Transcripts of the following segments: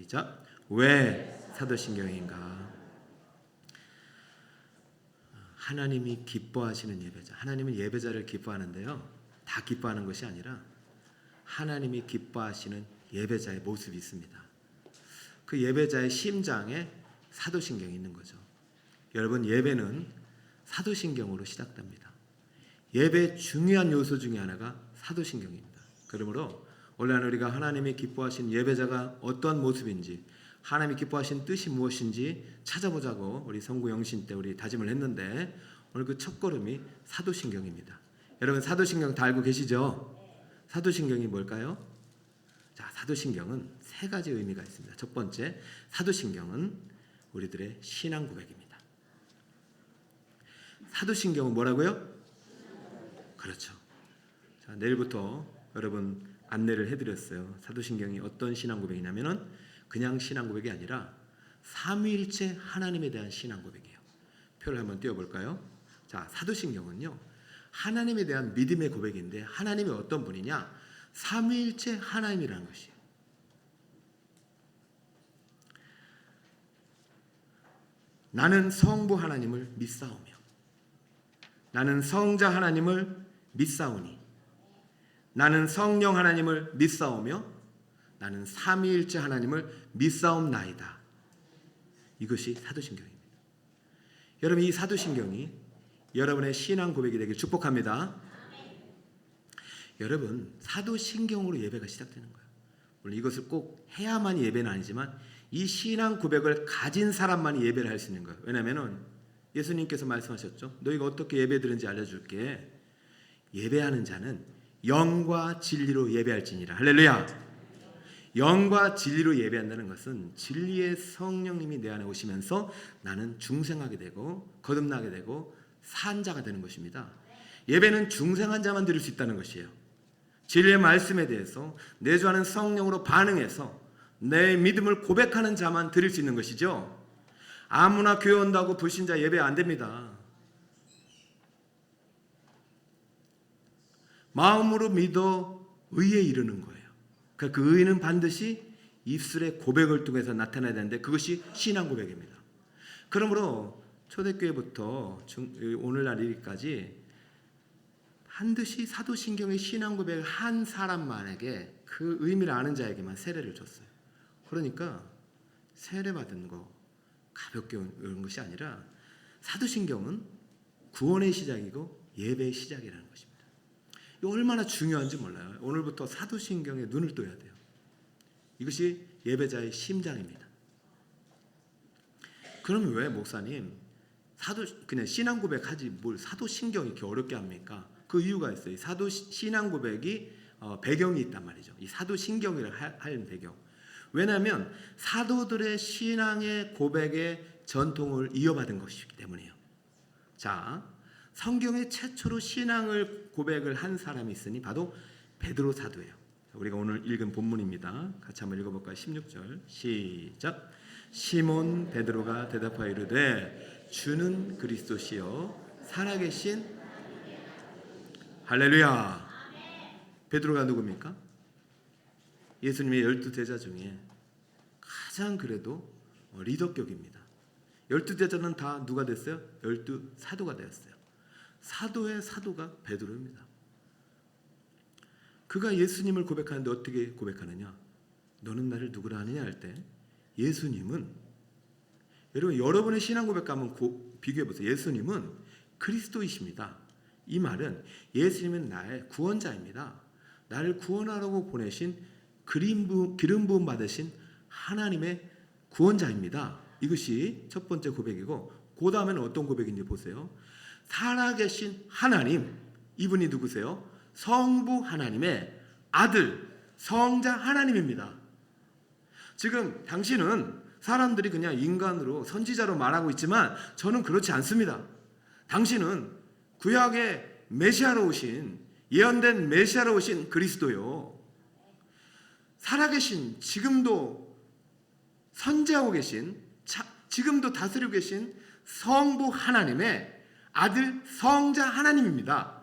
시작. 왜 사도신경인가? 하나님이 기뻐하시는 예배자. 하나님은 예배자를 기뻐하는데요, 다 기뻐하는 것이 아니라 하나님이 기뻐하시는 예배자의 모습이 있습니다. 그 예배자의 심장에 사도신경이 있는 거죠. 여러분, 예배는 사도신경으로 시작됩니다. 예배의 중요한 요소 중에 하나가 사도신경입니다. 그러므로 오늘 우리가 하나님이 기뻐하신 예배자가 어떠한 모습인지, 하나님이 기뻐하신 뜻이 무엇인지 찾아보자고 우리 성구영신 때 우리 다짐을 했는데, 오늘 그 첫걸음이 사도신경입니다. 여러분, 사도신경 다 알고 계시죠? 사도신경이 뭘까요? 자, 사도신경은 세 가지 의미가 있습니다. 첫 번째, 사도신경은 우리들의 신앙 고백입니다. 사도신경은 뭐라고요? 그렇죠. 자, 내일부터 여러분 안내를 해드렸어요. 사도신경이 어떤 신앙 고백이냐면은 그냥 신앙 고백이 아니라 삼위일체 하나님에 대한 신앙 고백이에요. 표를 한번 띄워볼까요? 자, 사도신경은요, 하나님에 대한 믿음의 고백인데, 하나님이 어떤 분이냐? 삼위일체 하나님이라는 것이에요. 나는 성부 하나님을 믿사오며, 나는 성자 하나님을 믿사오니, 나는 성령 하나님을 믿사오며, 나는 삼위일체 하나님을 믿사옵나이다. 이것이 사도신경입니다. 여러분, 이 사도신경이 여러분의 신앙 고백이 되길 축복합니다. 여러분, 사도신경으로 예배가 시작되는 거예요. 물론 이것을 꼭 해야만 예배는 아니지만 이 신앙 고백을 가진 사람만이 예배를 할 수 있는 거예요. 왜냐하면 예수님께서 말씀하셨죠. 너희가 어떻게 예배드리는지 알려줄게. 예배하는 자는 영과 진리로 예배할지니라. 할렐루야. 영과 진리로 예배한다는 것은 진리의 성령님이 내 안에 오시면서 나는 중생하게 되고 거듭나게 되고 산 자가 되는 것입니다. 예배는 중생한 자만 드릴 수 있다는 것이에요. 진리의 말씀에 대해서 내주하는 성령으로 반응해서 내 믿음을 고백하는 자만 드릴 수 있는 것이죠. 아무나 교회 온다고 불신자 예배 안 됩니다. 마음으로 믿어 의에 이르는 거예요. 그러니까 그 의는 반드시 입술의 고백을 통해서 나타나야 되는데, 그것이 신앙 고백입니다. 그러므로 초대교회부터 오늘날 일까지 반드시 사도신경의 신앙 고백을 한 사람만에게, 그 의미를 아는 자에게만 세례를 줬어요. 그러니까 세례 받은 거 가볍게 오는 것이 아니라 사도신경은 구원의 시작이고 예배의 시작이라는 것입니다. 이거 얼마나 중요한지 몰라요. 오늘부터 사도신경에 눈을 떠야 돼요. 이것이 예배자의 심장입니다. 그러면 왜 목사님 그냥 신앙 고백하지 뭘 사도신경이 이렇게 어렵게 합니까? 그 이유가 있어요. 사도 신앙 고백이 배경이 있단 말이죠. 이 사도신경이라는 할 배경. 왜냐하면 사도들의 신앙의 고백의 전통을 이어받은 것이기 때문이에요. 자, 성경에 최초로 신앙을 고백을 한 사람이 있으니 바로 베드로 사도예요. 우리가 오늘 읽은 본문입니다. 같이 한번 읽어볼까요? 16절 시작. 시몬 베드로가 대답하여 이르되 주는 그리스도시요 살아계신 할렐루야. 베드로가 누굽니까? 예수님의 12제자 중에 가장 그래도 리더격입니다. 12제자는 다 누가 됐어요? 12사도가 되었어요. 사도의 사도가 베드로입니다. 그가 예수님을 고백하는데 어떻게 고백하느냐? 너는 나를 누구라 하느냐 할 때 예수님은, 여러분 여러분의 신앙 고백과 한번 비교해보세요. 예수님은 그리스도이십니다. 이 말은 예수님은 나의 구원자입니다. 나를 구원하라고 보내신 기름 부음 받으신 하나님의 구원자입니다. 이것이 첫 번째 고백이고, 그 다음에는 어떤 고백인지 보세요. 살아계신 하나님, 이분이 누구세요? 성부 하나님의 아들 성자 하나님입니다. 지금 당신은 사람들이 그냥 인간으로 선지자로 말하고 있지만 저는 그렇지 않습니다. 당신은 구약의 메시아로 오신, 예언된 메시아로 오신 그리스도요. 살아계신, 지금도 선지하고 계신, 지금도 다스리고 계신 성부 하나님의 아들 성자 하나님입니다.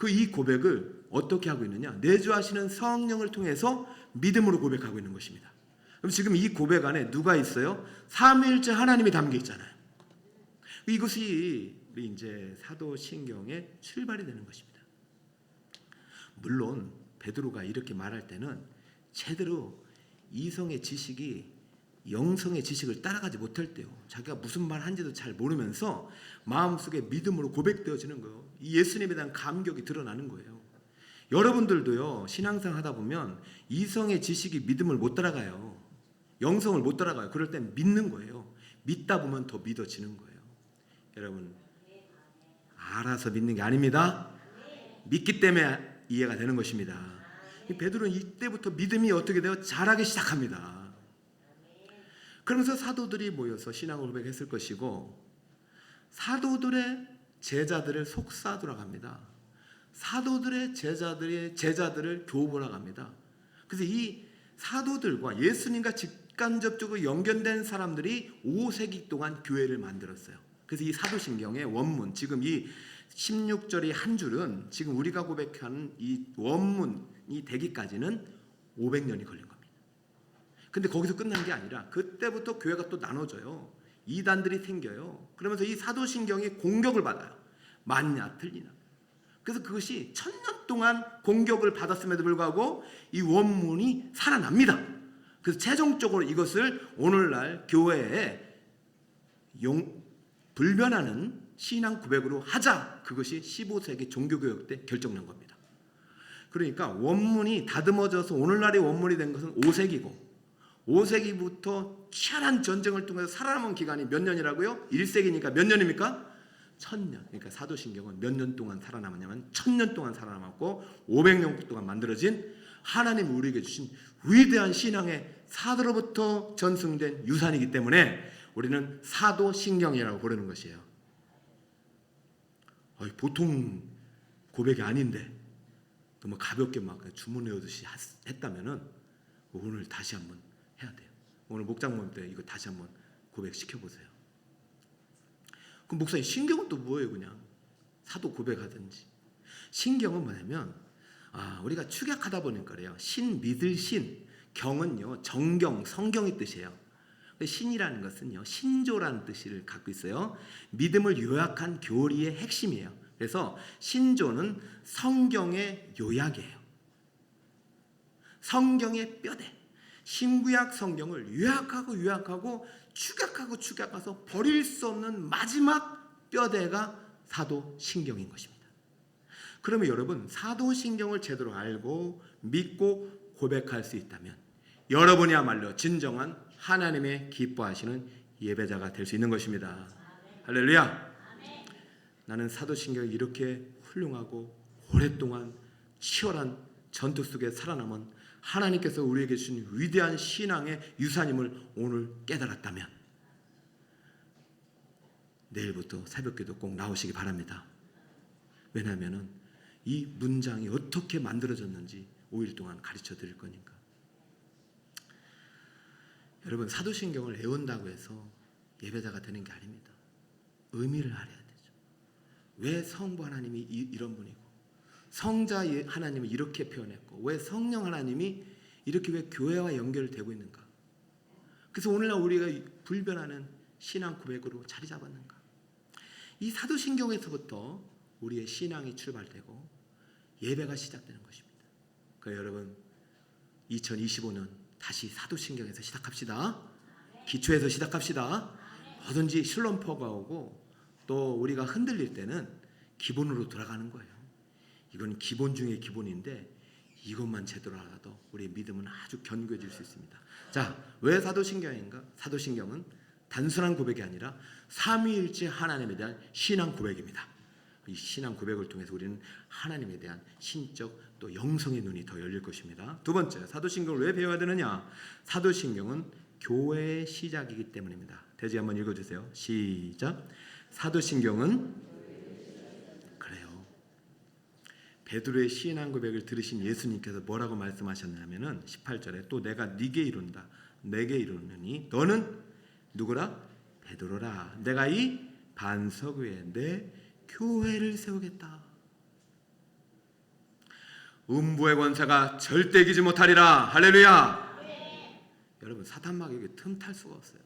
이 고백을 어떻게 하고 있느냐? 내주하시는 성령을 통해서 믿음으로 고백하고 있는 것입니다. 그럼 지금 이 고백 안에 누가 있어요? 삼위일체 하나님이 담겨 있잖아요. 이것이 우리 이제 사도신경의 출발이 되는 것입니다. 물론 베드로가 이렇게 말할 때는 제대로 이성의 지식이 영성의 지식을 따라가지 못할 때요. 자기가 무슨 말 한지도 잘 모르면서 마음속에 믿음으로 고백되어지는 거예요. 이 예수님에 대한 감격이 드러나는 거예요. 여러분들도요, 신앙생활 하다 보면 이성의 지식이 믿음을 못 따라가요. 영성을 못 따라가요. 그럴 땐 믿는 거예요. 믿다 보면 더 믿어지는 거예요. 여러분, 알아서 믿는 게 아닙니다. 믿기 때문에 이해가 되는 것입니다. 베드로는 이때부터 믿음이 어떻게 돼요? 자라기 시작합니다. 그러면서 사도들이 모여서 신앙을 고백했을 것이고, 사도들의 제자들을 속사도라고 합니다. 사도들의 제자들을 교보라고 합니다. 그래서 이 사도들과 예수님과 직간접적으로 연결된 사람들이 5세기 동안 교회를 만들었어요. 그래서 이 사도신경의 원문, 지금 이 16절의 한 줄은 지금 우리가 고백하는 이 원문이 되기까지는 500년이 걸린 겁니다. 근데 거기서 끝난 게 아니라 그때부터 교회가 또 나눠져요. 이단들이 생겨요. 그러면서 이 사도신경이 공격을 받아요. 맞냐 틀리냐. 그래서 그것이 1000년 동안 공격을 받았음에도 불구하고 이 원문이 살아납니다. 그래서 최종적으로 이것을 오늘날 교회에 불변하는 신앙 고백으로 하자. 그것이 15세기 종교개혁 때 결정난 겁니다. 그러니까 원문이 다듬어져서 오늘날의 원문이 된 것은 5세기고 5세기부터 치열한 전쟁을 통해서 살아남은 기간이 몇 년이라고요? 1세기니까 몇 년입니까? 1000년. 그러니까 사도신경은 몇 년 동안 살아남았냐면 1000년 동안 살아남았고 500년 동안 만들어진 하나님 우리에게 주신 위대한 신앙의 사도로부터 전승된 유산이기 때문에 우리는 사도신경이라고 부르는 것이에요. 보통 고백이 아닌데 너무 가볍게 막 주문해오듯이 했다면은 오늘 다시 한번 해야 돼요. 오늘 목장 모임 때 이거 다시 한번 고백시켜 보세요. 그럼 목사님 신경은 또 뭐예요? 그냥 사도 고백하든지. 신경은 뭐냐면 우리가 축약하다 보니까 그래요. 신 믿을 신, 경은요 정경, 성경의 뜻이에요. 신이라는 것은요 신조라는 뜻을 갖고 있어요. 믿음을 요약한 교리의 핵심이에요. 그래서 신조는 성경의 요약이에요. 성경의 뼈대. 신구약 성경을 요약하고 축약해서 버릴 수 없는 마지막 뼈대가 사도신경인 것입니다. 그러면 여러분 사도신경을 제대로 알고 믿고 고백할 수 있다면 여러분이야말로 진정한 하나님의 기뻐하시는 예배자가 될 수 있는 것입니다. 할렐루야. 나는 사도신경이 이렇게 훌륭하고 오랫동안 치열한 전투 속에 살아남은 하나님께서 우리에게 주신 위대한 신앙의 유산임을 오늘 깨달았다면 내일부터 새벽기도 꼭 나오시기 바랍니다. 왜냐하면 이 문장이 어떻게 만들어졌는지 5일 동안 가르쳐 드릴 거니까. 여러분 사도신경을 외운다고 해서 예배자가 되는 게 아닙니다. 의미를 알아야 되죠. 왜 성부 하나님이 이런 분이고 성자 하나님이 이렇게 표현했고 왜 성령 하나님이 이렇게 왜 교회와 연결되고 있는가. 그래서 오늘날 우리가 불변하는 신앙 고백으로 자리 잡았는가. 이 사도신경에서부터 우리의 신앙이 출발되고 예배가 시작되는 것입니다. 그러니까 여러분 2025년 다시 사도신경에서 시작합시다. 기초에서 시작합시다. 뭐든지 슬럼프가 오고 또 우리가 흔들릴 때는 기본으로 돌아가는 거예요. 이건 기본 중에 기본인데 이것만 제대로 알아도 우리의 믿음은 아주 견고해질 수 있습니다. 자, 왜 사도신경인가? 사도신경은 단순한 고백이 아니라 삼위일체 하나님에 대한 신앙 고백입니다. 이 신앙 고백을 통해서 우리는 하나님에 대한 신적 또 영성의 눈이 더 열릴 것입니다. 두 번째, 사도신경을 왜 배워야 되느냐? 사도신경은 교회의 시작이기 때문입니다. 대지 한번 읽어주세요. 시작. 사도신경은 그래요. 베드로의 신앙 고백을 들으신 예수님께서 뭐라고 말씀하셨냐면은 18절에 또 내가 네게 이룬다. 내게 이루느니 너는 누구라? 베드로라. 내가 이 반석 위에 내 교회를 세우겠다. 음부의 권세가 절대 이기지 못하리라. 할렐루야. 여러분 사단 마귀에게 틈 탈 수가 없어요.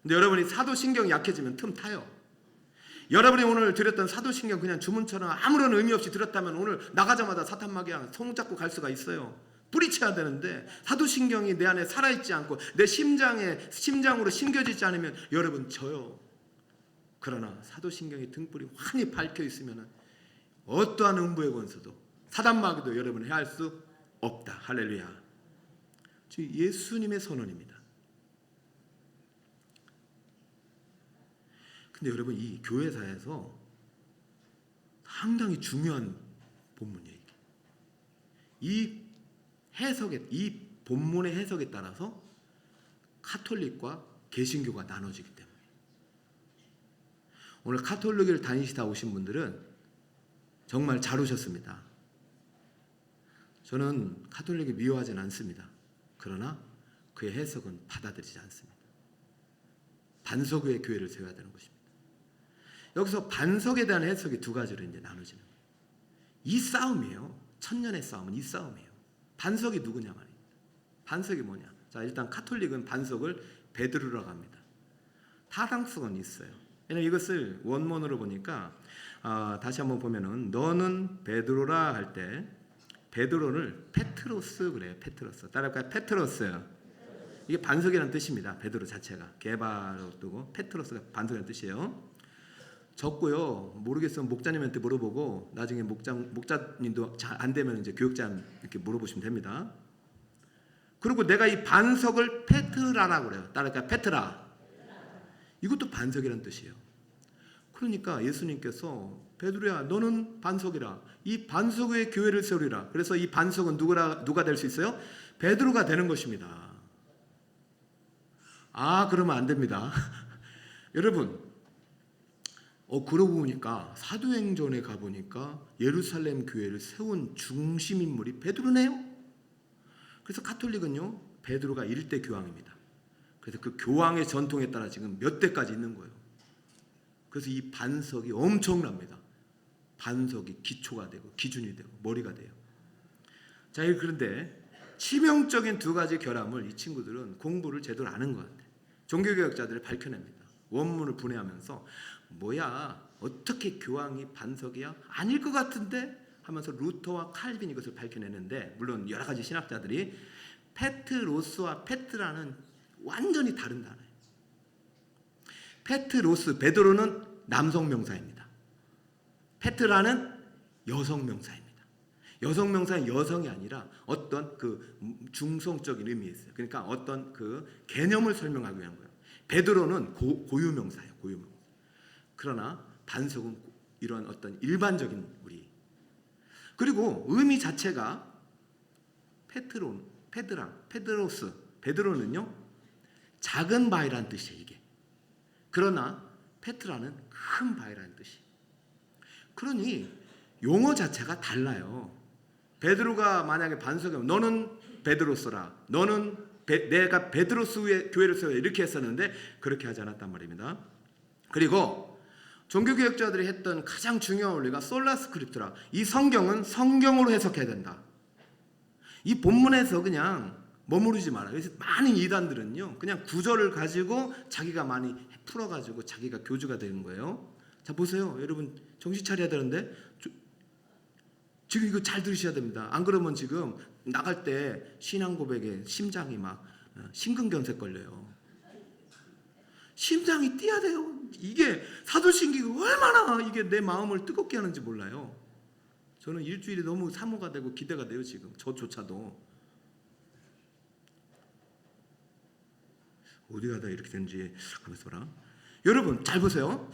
근데 여러분이 사도신경이 약해지면 틈 타요. 여러분이 오늘 들었던 사도신경 그냥 주문처럼 아무런 의미 없이 들었다면 오늘 나가자마자 사탄 마귀랑 손잡고 갈 수가 있어요. 뿌리쳐야 되는데 사도신경이 내 안에 살아있지 않고 내 심장으로 심겨지지 않으면 여러분 져요. 그러나 사도신경이 등불이 환히 밝혀 있으면 어떠한 음부의 권세도 사단 마귀도 여러분을 해할 수 없다. 할렐루야. 예수님의 선언입니다. 근데 여러분 이 교회사에서 상당히 중요한 본문이에요. 이 해석에, 이 본문의 해석에 따라서 카톨릭과 개신교가 나눠지기 때문에 오늘 카톨릭을 다니시다 오신 분들은 정말 잘 오셨습니다. 저는 카톨릭을 미워하지는 않습니다. 그러나 그의 해석은 받아들이지 않습니다. 반석의 교회를 세워야 되는 것입니다. 여기서 반석에 대한 해석이 두 가지로 이제 나눠지는 거예요. 이 싸움이에요. 천년의 싸움은 이 싸움이에요. 반석이 누구냐 말입니다. 반석이 뭐냐? 자, 일단 카톨릭은 반석을 베드로라고 합니다. 타당성은 있어요. 왜냐면 이것을 원문으로 보니까 다시 한번 보면은 너는 베드로라 할 때 베드로를 페트로스 그래요. 페트로스. 따라할까요? 페트로스. 이게 반석이라는 뜻입니다. 베드로 자체가 개바로 뜨고 페트로스가 반석이라는 뜻이에요. 적고요. 모르겠으면 목자님한테 물어보고 나중에 목자님도 잘 안 되면 이제 교육자님 이렇게 물어보시면 됩니다. 그리고 내가 이 반석을 페트라라고 그래요. 따라할까요? 페트라. 이것도 반석이라는 뜻이에요. 그러니까 예수님께서 베드로야 너는 반석이라. 이 반석 위에 교회를 세우리라. 그래서 이 반석은 누가 될 수 있어요? 베드로가 되는 것입니다. 그러면 안 됩니다. 여러분 그러고 보니까 사도행전에 가보니까 예루살렘 교회를 세운 중심인물이 베드로네요. 그래서 카톨릭은요 베드로가 1대 교황입니다. 그래서 그 교황의 전통에 따라 지금 몇 대까지 있는 거예요. 그래서 이 반석이 엄청납니다. 반석이 기초가 되고 기준이 되고 머리가 돼요. 자, 그런데 치명적인 두 가지 결함을 이 친구들은 공부를 제대로 안 한 것 같아요. 종교개혁자들을 밝혀냅니다. 원문을 분해하면서 뭐야 어떻게 교황이 반석이야? 아닐 것 같은데 하면서 루터와 칼빈 이것을 밝혀내는데 물론 여러 가지 신학자들이 페트로스와 페트라는 완전히 다른 단어예요. 페트로스, 베드로는 남성 명사입니다. 페트라는 여성 명사입니다. 여성 명사는 여성이 아니라 어떤 그 중성적인 의미가 있어요. 그러니까 어떤 그 개념을 설명하기 위한 거예요. 베드로는 고유 명사예요. 고유 명사. 그러나 반석은 이런 어떤 일반적인 우리. 그리고 의미 자체가 페드로스, 베드로는요 작은 바위라는 뜻이에요. 이게. 그러나 페트라는 큰 바위라는 뜻이. 그러니 용어 자체가 달라요. 베드로가 만약에 반석이면 너는 베드로스라. 너는 내가 베드로스 위에 교회를 세워 이렇게 했었는데 그렇게 하지 않았단 말입니다. 그리고 종교개혁자들이 했던 가장 중요한 원리가 솔라 스크립트라. 이 성경은 성경으로 해석해야 된다. 이 본문에서 그냥 머무르지 말아요. 그래서 많은 이단들은요 그냥 구절을 가지고 자기가 많이 풀어가지고 자기가 교주가 되는 거예요. 자 보세요. 여러분 정신 차려야 되는데 지금 이거 잘 들으셔야 됩니다. 안 그러면 지금 나갈 때 신앙 고백에 심장이 막 심근경색 걸려요. 심장이 뛰어야 돼요. 이게 사도신경이 얼마나 이게 내 마음을 뜨겁게 하는지 몰라요. 저는 일주일이 너무 사모가 되고 기대가 돼요. 지금 저조차도 어디 가다 이렇게 되는지 하면서 봐라. 여러분 잘 보세요.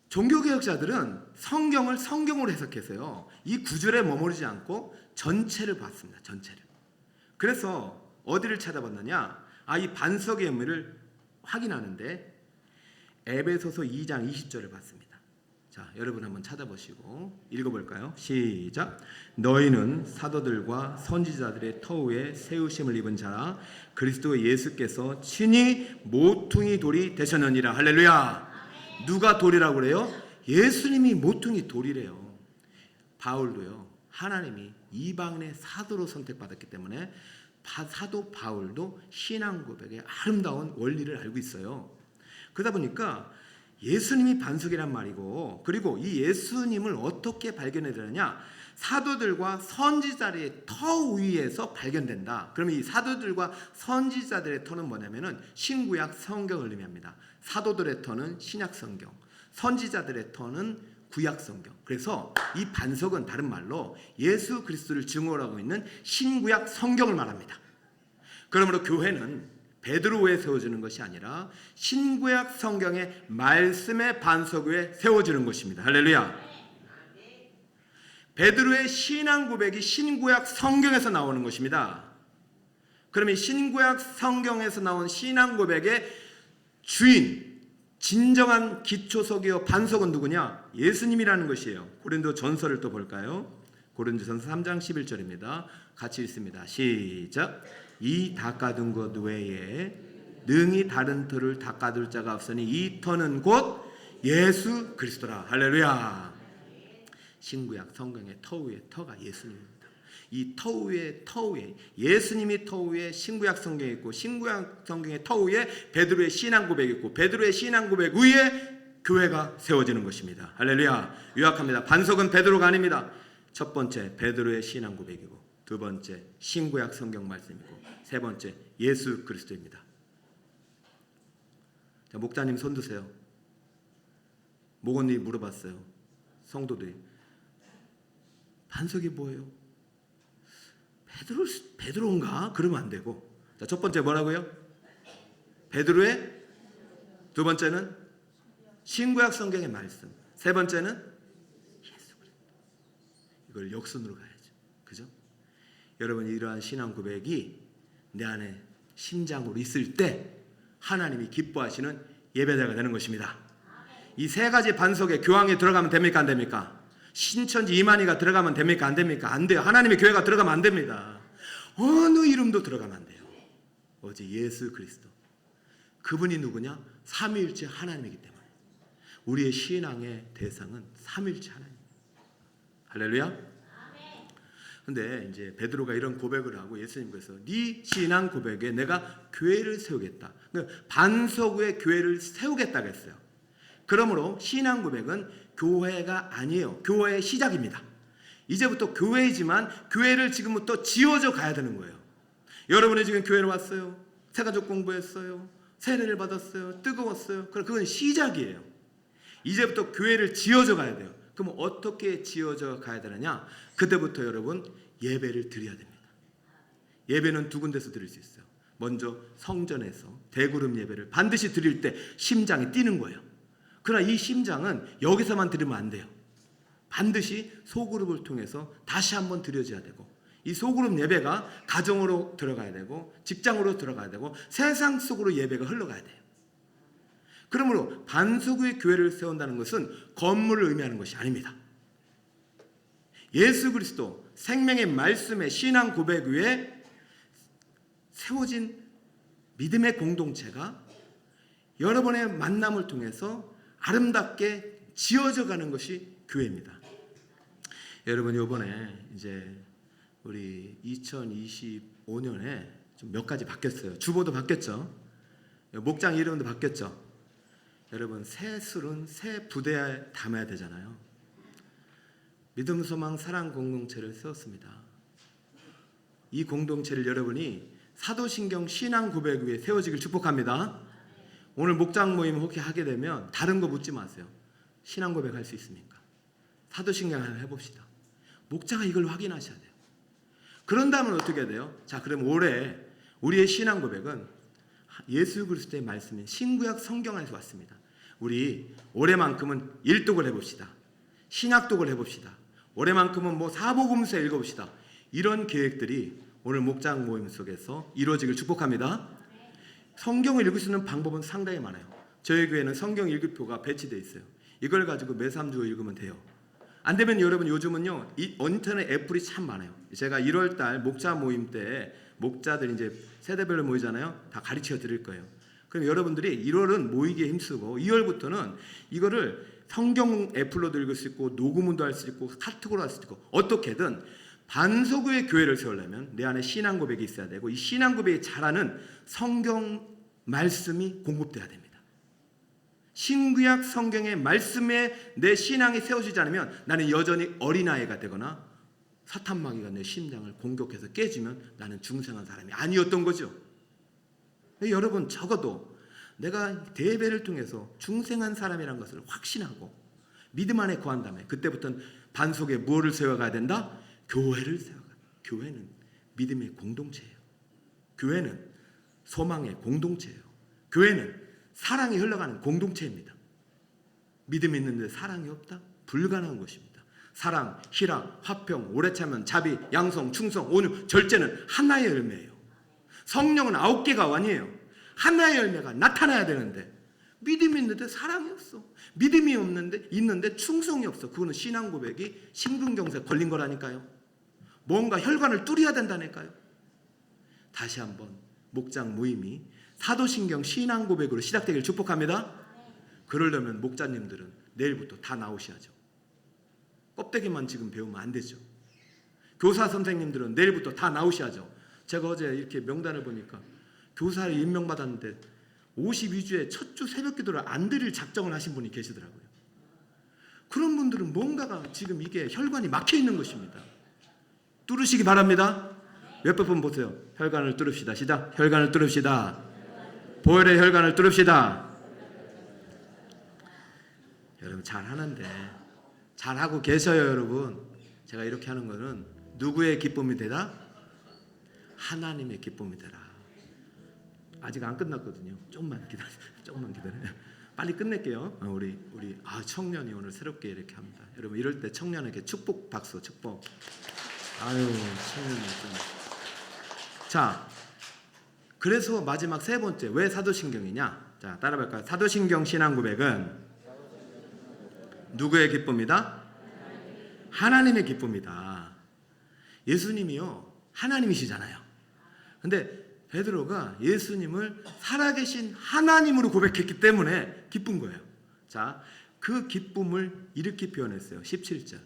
종교개혁자들은 성경을 성경으로 해석해서요 이 구절에 머무르지 않고 전체를 봤습니다. 전체를. 그래서 어디를 찾아봤느냐? 이 반석의 의미를 확인하는데 에베소서 2장 20절을 봤습니다. 자, 여러분 한번 찾아보시고 읽어볼까요? 시작. 너희는 사도들과 선지자들의 터위에 세우심을 입은 자라 그리스도 예수께서 친히 모퉁이 돌이 되셨느니라. 할렐루야. 누가 돌이라고 그래요? 예수님이 모퉁이 돌이래요. 바울도요 하나님이 이방인의 사도로 선택받았기 때문에 사도 바울도 신앙 고백의 아름다운 원리를 알고 있어요. 그러다 보니까 예수님이 반석이란 말이고, 그리고 이 예수님을 어떻게 발견해야 되느냐, 사도들과 선지자들의 터 위에서 발견된다. 그러면 이 사도들과 선지자들의 터는 뭐냐면은 신구약 성경을 의미합니다. 사도들의 터는 신약 성경, 선지자들의 터는 구약 성경. 그래서 이 반석은 다른 말로 예수 그리스도를 증거로 하고 있는 신구약 성경을 말합니다. 그러므로 교회는 베드로에 세워지는 것이 아니라 신구약 성경의 말씀의 반석 위에 세워지는 것입니다. 할렐루야. 베드로의 신앙 고백이 신구약 성경에서 나오는 것입니다. 그러면 신구약 성경에서 나온 신앙 고백의 주인, 진정한 기초석이요 반석은 누구냐? 예수님이라는 것이에요. 고린도 전서를 또 볼까요? 고린도전서 3장 11절입니다. 같이 읽습니다. 시작. 이 닦아둔 것 외에 능히 다른 터를 닦아둘 자가 없으니 이 터는 곧 예수 그리스도라. 할렐루야. 신구약 성경의 터 위에 터가 예수님입니다. 이 터 위에 예수님이 터 위에 신구약 성경이 있고, 신구약 성경의 터 위에 베드로의 신앙 고백이 있고, 베드로의 신앙 고백 위에 교회가 세워지는 것입니다. 할렐루야. 요약합니다. 반석은 베드로가 아닙니다. 첫 번째 베드로의 신앙 고백이고, 두 번째 신구약 성경 말씀이고, 세 번째 예수 그리스도입니다. 자, 목자님 손 드세요. 목원님이 물어봤어요. 성도들이 반석이 뭐예요? 베드로인가? 그러면 안 되고, 자, 첫 번째 뭐라고요? 베드로의, 두 번째는 신구약 성경의 말씀, 세 번째는 예수 그리스도. 이걸 역순으로 가야죠. 그죠? 여러분, 이러한 신앙 고백이 내 안에 심장으로 있을 때 하나님이 기뻐하시는 예배자가 되는 것입니다. 이 세 가지 반석에 교황이 들어가면 됩니까? 안 됩니까? 신천지 이만희가 들어가면 됩니까? 안 됩니까? 안 돼요. 하나님의 교회가 들어가면 안 됩니다. 어느 이름도 들어가면 안 돼요. 오직 예수 그리스도. 그분이 누구냐? 삼위일체 하나님이기 때문에 우리의 신앙의 대상은 삼위일체 하나님입니다. 할렐루야. 근데 이제 베드로가 이런 고백을 하고 예수님께서 네 신앙 고백에 내가 교회를 세우겠다. 반석 위에 교회를 세우겠다고 했어요. 그러므로 신앙 고백은 교회가 아니에요. 교회의 시작입니다. 이제부터 교회이지만 교회를 지금부터 지어져 가야 되는 거예요. 여러분이 지금 교회로 왔어요. 새가족 공부했어요. 세례를 받았어요. 뜨거웠어요. 그건 시작이에요. 이제부터 교회를 지어져 가야 돼요. 그럼 어떻게 지어져 가야 되느냐? 그때부터 여러분 예배를 드려야 됩니다. 예배는 두 군데서 드릴 수 있어요. 먼저 성전에서 대그룹 예배를 반드시 드릴 때 심장이 뛰는 거예요. 그러나 이 심장은 여기서만 드리면 안 돼요. 반드시 소그룹을 통해서 다시 한번 드려져야 되고, 이 소그룹 예배가 가정으로 들어가야 되고, 직장으로 들어가야 되고, 세상 속으로 예배가 흘러가야 돼요. 그러므로 반석 위의 교회를 세운다는 것은 건물을 의미하는 것이 아닙니다. 예수 그리스도 생명의 말씀의 신앙 고백 위에 세워진 믿음의 공동체가 여러분의 만남을 통해서 아름답게 지어져 가는 것이 교회입니다. 여러분, 이번에 이제 우리 2025년에 좀 몇 가지 바뀌었어요. 주보도 바뀌었죠. 목장 이름도 바뀌었죠. 여러분, 새 술은 새 부대에 담아야 되잖아요. 믿음, 소망, 사랑 공동체를 세웠습니다. 이 공동체를 여러분이 사도신경 신앙 고백 위에 세워지길 축복합니다. 오늘 목장 모임 혹시 하게 되면 다른 거 묻지 마세요. 신앙 고백 할 수 있습니까? 사도신경 한번 해봅시다. 목자가 이걸 확인하셔야 돼요. 그런다면 어떻게 돼요? 자, 그럼 올해 우리의 신앙 고백은 예수 그리스도의 말씀인 신구약 성경 안에서 왔습니다. 우리 올해만큼은 일독을 해봅시다. 신약독을 해봅시다. 올해만큼은 사복음서 읽어봅시다. 이런 계획들이 오늘 목장 모임 속에서 이루어지길 축복합니다. 성경을 읽을 수 있는 방법은 상당히 많아요. 저희 교회는 성경 읽기표가 배치되어 있어요. 이걸 가지고 매 3주 읽으면 돼요. 안 되면 여러분, 요즘은요 이 인터넷 애플이 참 많아요. 제가 1월달 목자 모임 때 목자들 이제 세대별로 모이잖아요. 다 가르쳐 드릴 거예요. 그럼 여러분들이 1월은 모이기에 힘쓰고 2월부터는 이거를 성경 애플로도 읽을 수 있고 녹음도 할 수 있고 카톡으로 할 수 있고 어떻게든 반석의 교회를 세우려면 내 안에 신앙 고백이 있어야 되고, 이 신앙 고백이 자라는 성경 말씀이 공급돼야 됩니다. 신구약 성경의 말씀에 내 신앙이 세워지지 않으면 나는 여전히 어린아이가 되거나 사탄마귀가 내 심장을 공격해서 깨지면 나는 중생한 사람이 아니었던 거죠. 여러분, 적어도 내가 대배를 통해서 중생한 사람이라는 것을 확신하고 믿음 안에 거한다면 그때부터는 반석에 무엇을 세워가야 된다? 교회를 세워가야. 교회는 믿음의 공동체예요. 교회는 소망의 공동체예요. 교회는 사랑이 흘러가는 공동체입니다. 믿음이 있는데 사랑이 없다? 불가능한 것입니다. 사랑, 희락, 화평, 오래 참음, 자비, 양성, 충성, 온유, 절제는 하나의 열매예요. 성령은 9개가 아니에요. 하나의 열매가 나타나야 되는데 믿음이 있는데 사랑이 없어. 믿음이 있는데 충성이 없어. 그거는 신앙 고백이 심근경색 걸린 거라니까요. 뭔가 혈관을 뚫어야 된다니까요. 다시 한번 목장 모임이 사도신경 신앙 고백으로 시작되기를 축복합니다. 그러려면 목자님들은 내일부터 다 나오셔야죠. 껍데기만 지금 배우면 안 되죠. 교사 선생님들은 내일부터 다 나오셔야죠. 제가 어제 이렇게 명단을 보니까 교사를 임명받았는데 52주에 첫 주 새벽 기도를 안 드릴 작정을 하신 분이 계시더라고요. 그런 분들은 뭔가가 지금 이게 혈관이 막혀 있는 것입니다. 뚫으시기 바랍니다. 옆에 분 보세요. 혈관을 뚫읍시다. 시작. 혈관을 뚫읍시다. 보혈의 혈관을 뚫읍시다. 여러분 잘하는데, 잘하고 계셔요. 여러분, 제가 이렇게 하는 거는 누구의 기쁨이 되라? 하나님의 기쁨이 되라. 아직 안 끝났거든요. 조금만 기다려요. 빨리 끝낼게요. 우리 청년이 오늘 새롭게 이렇게 합니다. 여러분, 이럴 때 청년에게 축복 박수, 축복. 아유, 청년이 좀. 자, 그래서 마지막 세 번째, 왜 사도신경이냐? 자, 따라볼까요? 사도신경 신앙 고백은 누구의 기쁨이다? 하나님의 기쁨이다. 예수님이요, 하나님이시잖아요. 근데 베드로가 예수님을 살아계신 하나님으로 고백했기 때문에 기쁜 거예요. 자, 그 기쁨을 이렇게 표현했어요. 17절.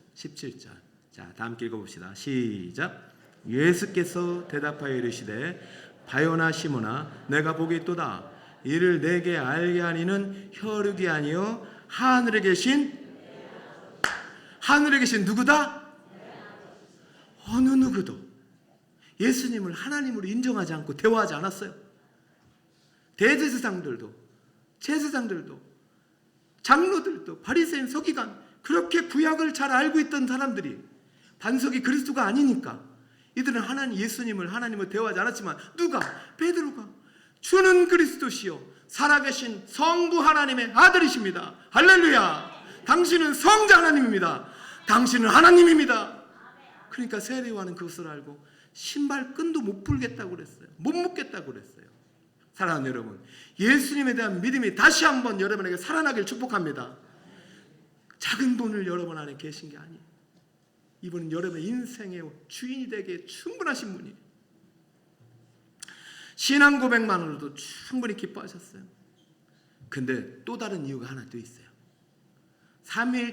자, 다 함께 읽어봅시다. 시작. 예수께서 대답하여 이르시되 바요나 시몬아, 내가 복이 있도다. 이를 내게 알게 하니는 혈육이 아니요 하늘에 계신 누구다? 어느 누구도 예수님을 하나님으로 인정하지 않고 대화하지 않았어요. 대제사장들도, 제사장들도, 장로들도, 바리새인, 서기관, 그렇게 구약을 잘 알고 있던 사람들이 반석이 그리스도가 아니니까 이들은 하나님, 예수님을 하나님을 대화하지 않았지만 누가? 베드로가 주는 그리스도시요 살아계신 성부 하나님의 아들이십니다. 할렐루야. 당신은 성자 하나님입니다. 당신은 하나님입니다. 그러니까 세례요한은 그것을 알고 신발끈도 못 풀겠다고 그랬어요. 못 묶겠다고 그랬어요. 사랑하는 여러분, 예수님에 대한 믿음이 다시 한번 여러분에게 살아나길 축복합니다. 작은 돈을 여러분 안에 계신 게 아니에요. 이분은 여러분의 인생의 주인이 되기에 충분하신 분이에요. 신앙 고백만으로도 충분히 기뻐하셨어요. 근데 또 다른 이유가 하나 더 있어요.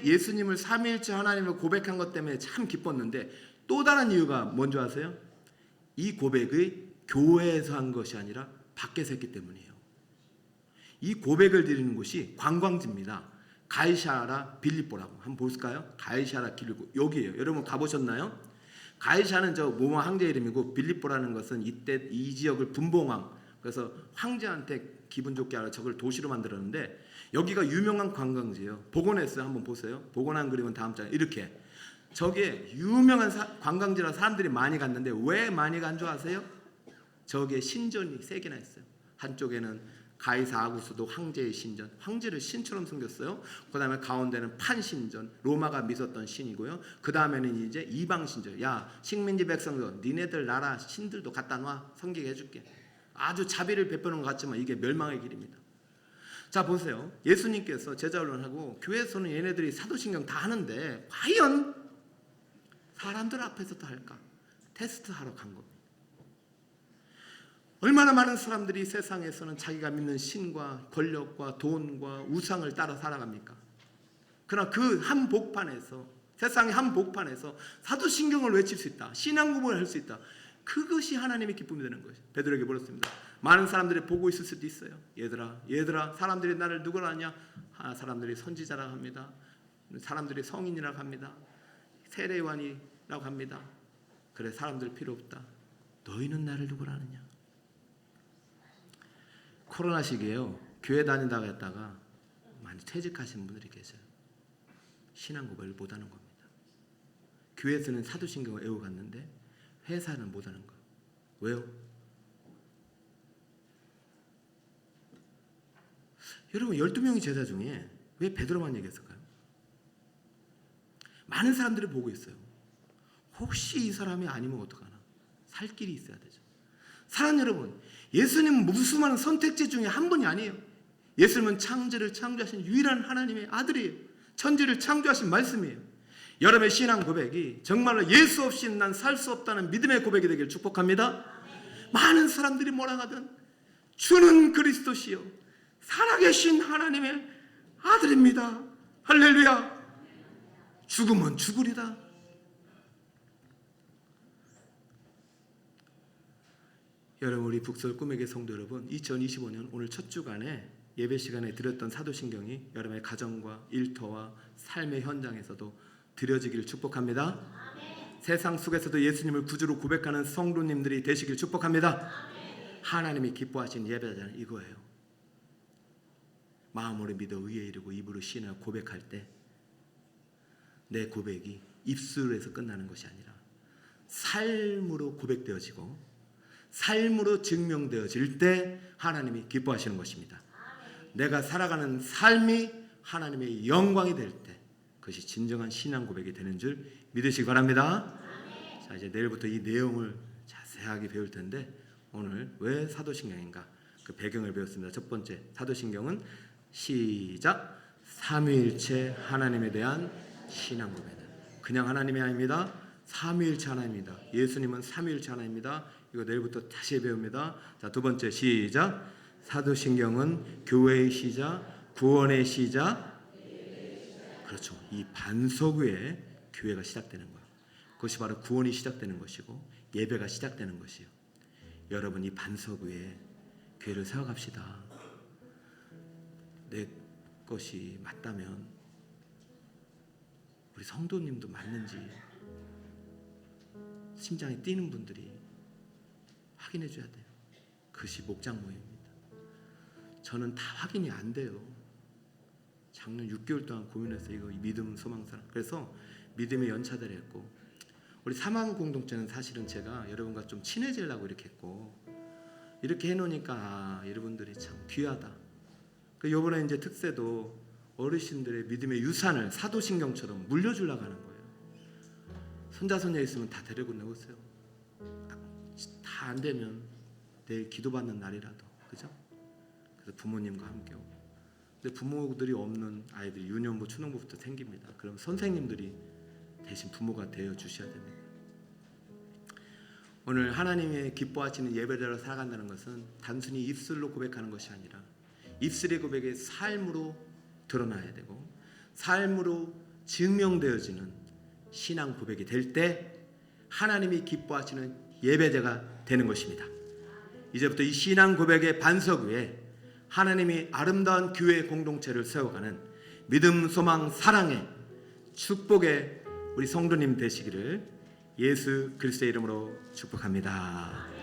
예수님을 삼위일체 하나님을 고백한 것 때문에 참 기뻤는데 또 다른 이유가 뭔지 아세요? 이 고백의 교회에서 한 것이 아니라 밖에서 했기 때문이에요. 이 고백을 드리는 곳이 관광지입니다. 가이사라 빌립보라고 한번 볼까요? 가이사라 빌립보 여기에요. 여러분 가보셨나요? 가이사는 저 로마 황제 이름이고 빌립보라는 것은 이때 이 지역을 분봉왕, 그래서 황제한테 기분 좋게 하려 저걸 도시로 만들었는데 여기가 유명한 관광지예요. 복원했어요. 한번 보세요. 복원한 그림은 다음 장에 이렇게 저게 유명한 관광지라 사람들이 많이 갔는데 왜 많이 간 줄 아세요? 저기에 신전이 3개나 있어요. 한쪽에는 가이사 아구스도 황제의 신전, 황제를 신처럼 섬겼어요. 그 다음에 가운데는 판신전, 로마가 믿었던 신이고요. 그 다음에는 이제 이방 신전. 야, 식민지 백성들, 니네들 나라 신들도 갖다 놔, 섬기게 해줄게. 아주 자비를 베푸는 것 같지만 이게 멸망의 길입니다. 자, 보세요. 예수님께서 제자훈련하고 교회에서는 얘네들이 사도신경 다 하는데 과연 사람들 앞에서도 할까? 테스트하러 간 겁니다. 얼마나 많은 사람들이 세상에서는 자기가 믿는 신과 권력과 돈과 우상을 따라 살아갑니까? 그러나 그 한복판에서 세상의 한 복판에서 사도신경을 외칠 수 있다. 신앙 고백을 할 수 있다. 그것이 하나님의 기쁨이 되는 것이죠. 베드로에게 물었습니다. 많은 사람들이 보고 있을 수도 있어요. 얘들아, 사람들이 나를 누구라 하냐? 사람들이 선지자라고 합니다. 사람들이 성인이라고 합니다. 세례요한이라고 합니다. 그래, 사람들 필요 없다. 너희는 나를 누구라 하느냐? 코로나 시기에요. 교회 다닌다고 했다가 많이 퇴직하시는 분들이 계세요. 신앙 고백을 못하는 겁니다. 교회에서는 사도신경을 외워갔는데 회사는 못하는 거예요. 왜요? 여러분 12명의 제자 중에 왜 베드로만 얘기했을까요? 많은 사람들이 보고 있어요. 혹시 이 사람이 아니면 어떡하나? 살 길이 있어야 되죠. 사랑하는 여러분, 예수님은 무수많은 선택지 중에 한 분이 아니에요. 예수님은 창조를 창조하신 유일한 하나님의 아들이에요. 천지를 창조하신 말씀이에요. 여러분의 신앙 고백이 정말로 예수 없이는 난 살 수 없다는 믿음의 고백이 되길 축복합니다. 많은 사람들이 뭐라 하든 주는 그리스도시요 살아계신 하나님의 아들입니다. 할렐루야. 죽으면 죽으리다. 여러분, 우리 북서울 꿈에게 성도 여러분, 2025년 오늘 첫 주간에 예배 시간에 드렸던 사도신경이 여러분의 가정과 일터와 삶의 현장에서도 드려지기를 축복합니다. 아멘. 세상 속에서도 예수님을 구주로 고백하는 성도님들이 되시길 축복합니다. 아멘. 하나님이 기뻐하시는 예배자는 이거예요. 마음으로 믿어 의에 이르고 입으로 신하여 고백할 때 내 고백이 입술에서 끝나는 것이 아니라 삶으로 고백되어지고 삶으로 증명되어질 때 하나님이 기뻐하시는 것입니다. 아멘. 내가 살아가는 삶이 하나님의 영광이 될 때 그것이 진정한 신앙 고백이 되는 줄 믿으시기 바랍니다. 아멘. 자, 이제 내일부터 이 내용을 자세하게 배울 텐데 오늘 왜 사도신경인가 그 배경을 배웠습니다. 첫 번째, 사도신경은 시작, 삼위일체 하나님에 대한 신앙 고백이다. 그냥 하나님이 아닙니다. 삼위일체 하나님입니다. 예수님은 삼위일체 하나님입니다. 이거 내일부터 다시 배웁니다. 자, 두 번째, 시작. 사도신경은 교회의 시작, 구원의 시작. 그렇죠. 이 반석 위에 교회가 시작되는 거예요. 그것이 바로 구원이 시작되는 것이고 예배가 시작되는 것이요. 여러분, 이 반석 위에 교회를 세워갑시다. 내 것이 맞다면 우리 성도님도 맞는지 심장이 뛰는 분들이 확인해 줘야 돼요. 그것이 목장 모임입니다. 저는 다 확인이 안 돼요. 작년 6개월 동안 고민했어요. 이거 믿음, 소망, 사랑. 그래서 믿음의 연차대를 했고, 우리 사망 공동체는 사실은 제가 여러분과 좀 친해지려고 이렇게 했고, 이렇게 해놓으니까 여러분들이 참 귀하다. 이번에 이제 특세도 어르신들의 믿음의 유산을 사도신경처럼 물려주려고 하는 거예요. 손자 손녀 있으면 다 데리고 나오세요. 다 안 되면 내일 기도받는 날이라도, 그죠? 그래서 부모님과 함께 오고. 근데 부모들이 없는 아이들이 유년부, 초등부부터 생깁니다. 그럼 선생님들이 대신 부모가 되어 주셔야 됩니다. 오늘 하나님의 기뻐하시는 예배자로 살아간다는 것은 단순히 입술로 고백하는 것이 아니라 입술의 고백이 삶으로 드러나야 되고 삶으로 증명되어지는 신앙 고백이 될 때 하나님이 기뻐하시는 예배자가 되는 것입니다. 이제부터 이 신앙 고백의 반석 위에 하나님이 아름다운 교회 공동체를 세워가는 믿음, 소망, 사랑의 축복의 우리 성도님 되시기를 예수 그리스도의 이름으로 축복합니다.